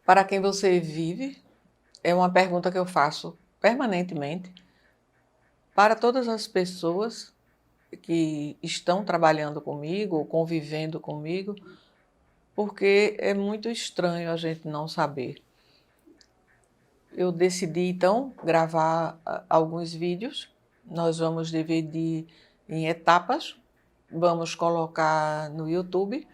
Para quem você vive? É uma pergunta que eu faço permanentemente para todas as pessoas que estão trabalhando comigo ou convivendo comigo, porque é muito estranho a gente não saber. Eu decidi então gravar alguns vídeos. Nós vamos dividir em etapas, vamos colocar no YouTube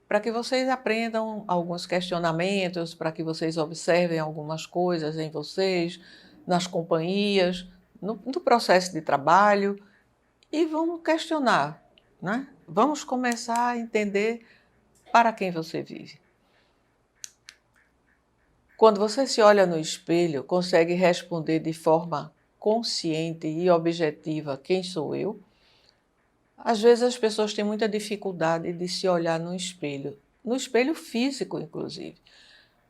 para que vocês aprendam alguns questionamentos, para que vocês observem algumas coisas em vocês, nas companhias, no processo de trabalho e vamos questionar, né? Vamos começar a entender para quem você vive. Quando você se olha no espelho, consegue responder de forma consciente e objetiva quem sou eu? Às vezes as pessoas têm muita dificuldade de se olhar no espelho físico, inclusive,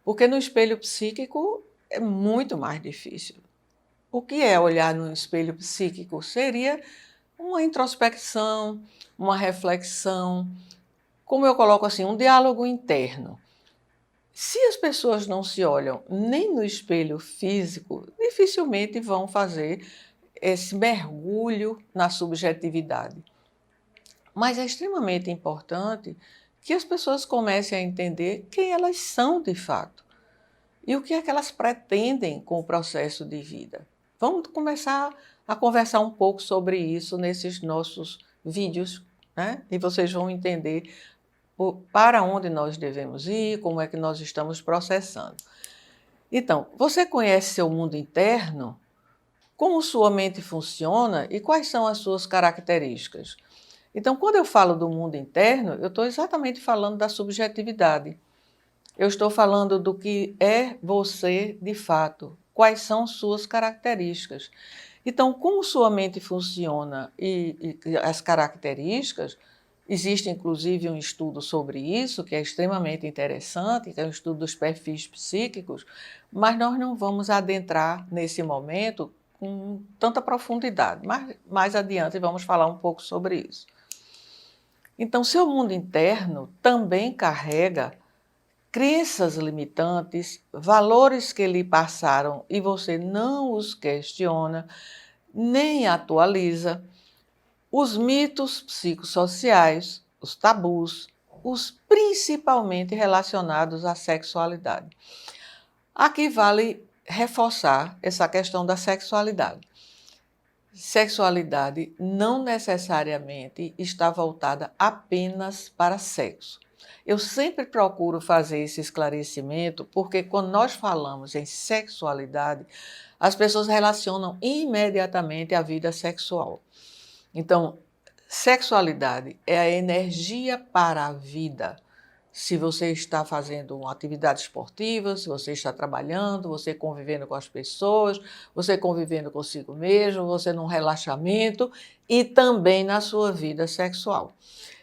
porque no espelho psíquico é muito mais difícil. O que é olhar no espelho psíquico? Seria uma introspecção, uma reflexão, como eu coloco assim, um diálogo interno. Se as pessoas não se olham nem no espelho físico, dificilmente vão fazer esse mergulho na subjetividade. Mas é extremamente importante que as pessoas comecem a entender quem elas são de fato e o que é que elas pretendem com o processo de vida. Vamos começar a conversar um pouco sobre isso nesses nossos vídeos, né? E vocês vão entender para onde nós devemos ir, como é que nós estamos processando. Então, você conhece seu mundo interno? Como sua mente funciona e quais são as suas características? Então, quando eu falo do mundo interno, eu estou exatamente falando da subjetividade. Eu estou falando do que é você de fato, quais são suas características. Então, como sua mente funciona e as características, existe inclusive um estudo sobre isso, que é extremamente interessante, que é o estudo dos perfis psíquicos, mas nós não vamos adentrar nesse momento com tanta profundidade, mas mais adiante vamos falar um pouco sobre isso. Então, seu mundo interno também carrega crenças limitantes, valores que lhe passaram e você não os questiona, nem atualiza, os mitos psicossociais, os tabus, os principalmente relacionados à sexualidade. Aqui vale reforçar essa questão da sexualidade. Sexualidade não necessariamente está voltada apenas para sexo. Eu sempre procuro fazer esse esclarecimento porque quando nós falamos em sexualidade, as pessoas relacionam imediatamente a vida sexual. Então, sexualidade é a energia para a vida. Se você está fazendo uma atividade esportiva, se você está trabalhando, você convivendo com as pessoas, você convivendo consigo mesmo, você num relaxamento e também na sua vida sexual.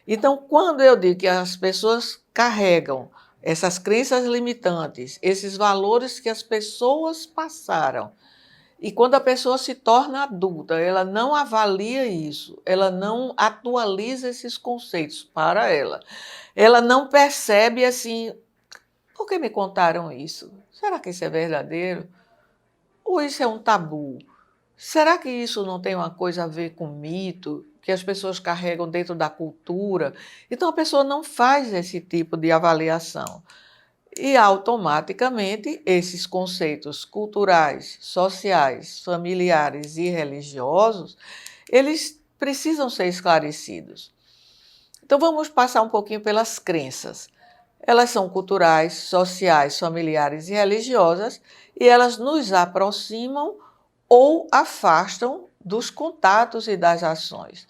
Então, quando eu digo que as pessoas carregam essas crenças limitantes, esses valores que as pessoas passaram, e quando a pessoa se torna adulta, ela não avalia isso, ela não atualiza esses conceitos para ela. Ela não percebe assim, por que me contaram isso? Será que isso é verdadeiro? Ou isso é um tabu? Será que isso não tem uma coisa a ver com mito, que as pessoas carregam dentro da cultura? Então a pessoa não faz esse tipo de avaliação. E automaticamente esses conceitos culturais, sociais, familiares e religiosos, eles precisam ser esclarecidos. Então vamos passar um pouquinho pelas crenças. Elas são culturais, sociais, familiares e religiosas e elas nos aproximam ou afastam dos contatos e das ações.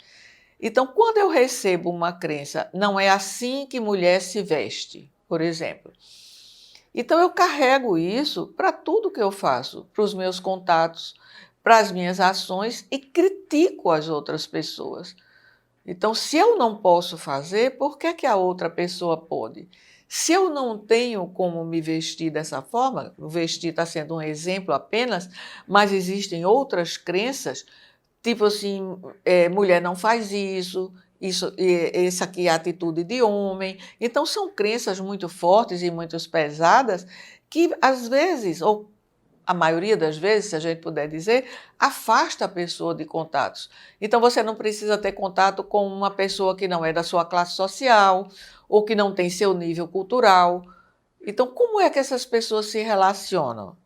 Então, quando eu recebo uma crença, não é assim que mulher se veste, por exemplo. Então, eu carrego isso para tudo que eu faço, para os meus contatos, para as minhas ações e critico as outras pessoas. Então, se eu não posso fazer, por que que a outra pessoa pode? Se eu não tenho como me vestir dessa forma, o vestir está sendo um exemplo apenas, mas existem outras crenças, tipo assim, mulher não faz isso, essa aqui é a atitude de homem. Então, são crenças muito fortes e muito pesadas que, às vezes, ou a maioria das vezes, se a gente puder dizer, afasta a pessoa de contatos. Então, você não precisa ter contato com uma pessoa que não é da sua classe social ou que não tem seu nível cultural. Então, como é que essas pessoas se relacionam?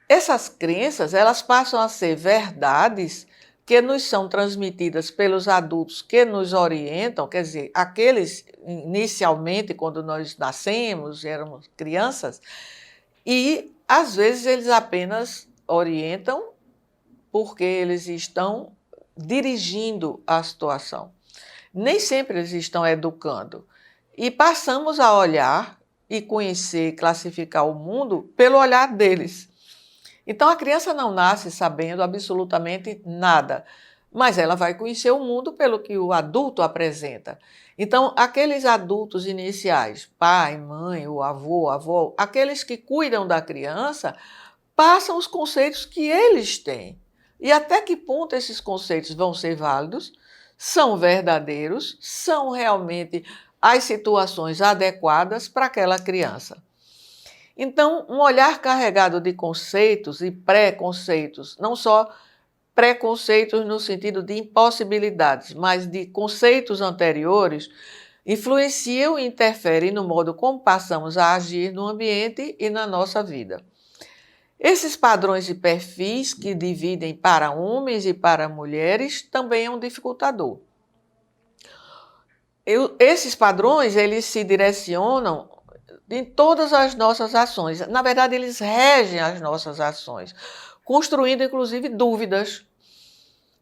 Essas crenças, elas passam a ser verdades que nos são transmitidas pelos adultos que nos orientam, quer dizer, aqueles inicialmente, quando nós nascemos, éramos crianças, e às vezes eles apenas orientam porque eles estão dirigindo a situação. Nem sempre eles estão educando. E passamos a olhar e conhecer, classificar o mundo pelo olhar deles. Então a criança não nasce sabendo absolutamente nada, mas ela vai conhecer o mundo pelo que o adulto apresenta. Então, aqueles adultos iniciais, pai, mãe, o avô, a avó, aqueles que cuidam da criança, passam os conceitos que eles têm. E até que ponto esses conceitos vão ser válidos, são verdadeiros, são realmente as situações adequadas para aquela criança. Então, um olhar carregado de conceitos e preconceitos, não só preconceitos no sentido de impossibilidades, mas de conceitos anteriores, influenciam e interferem no modo como passamos a agir no ambiente e na nossa vida. Esses padrões e perfis que dividem para homens e para mulheres também é um dificultador. Esses padrões, eles se direcionam em todas as nossas ações. Na verdade, eles regem as nossas ações, construindo inclusive dúvidas.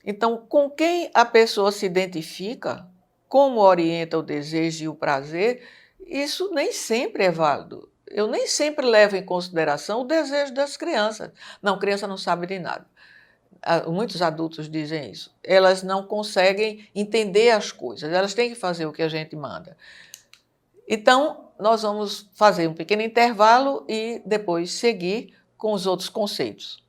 Então, com quem a pessoa se identifica, como orienta o desejo e o prazer, isso nem sempre é válido. Eu nem sempre levo em consideração o desejo das crianças. Não, criança não sabe de nada. Muitos adultos dizem isso. Elas não conseguem entender as coisas, elas têm que fazer o que a gente manda. Então, nós vamos fazer um pequeno intervalo e depois seguir com os outros conceitos.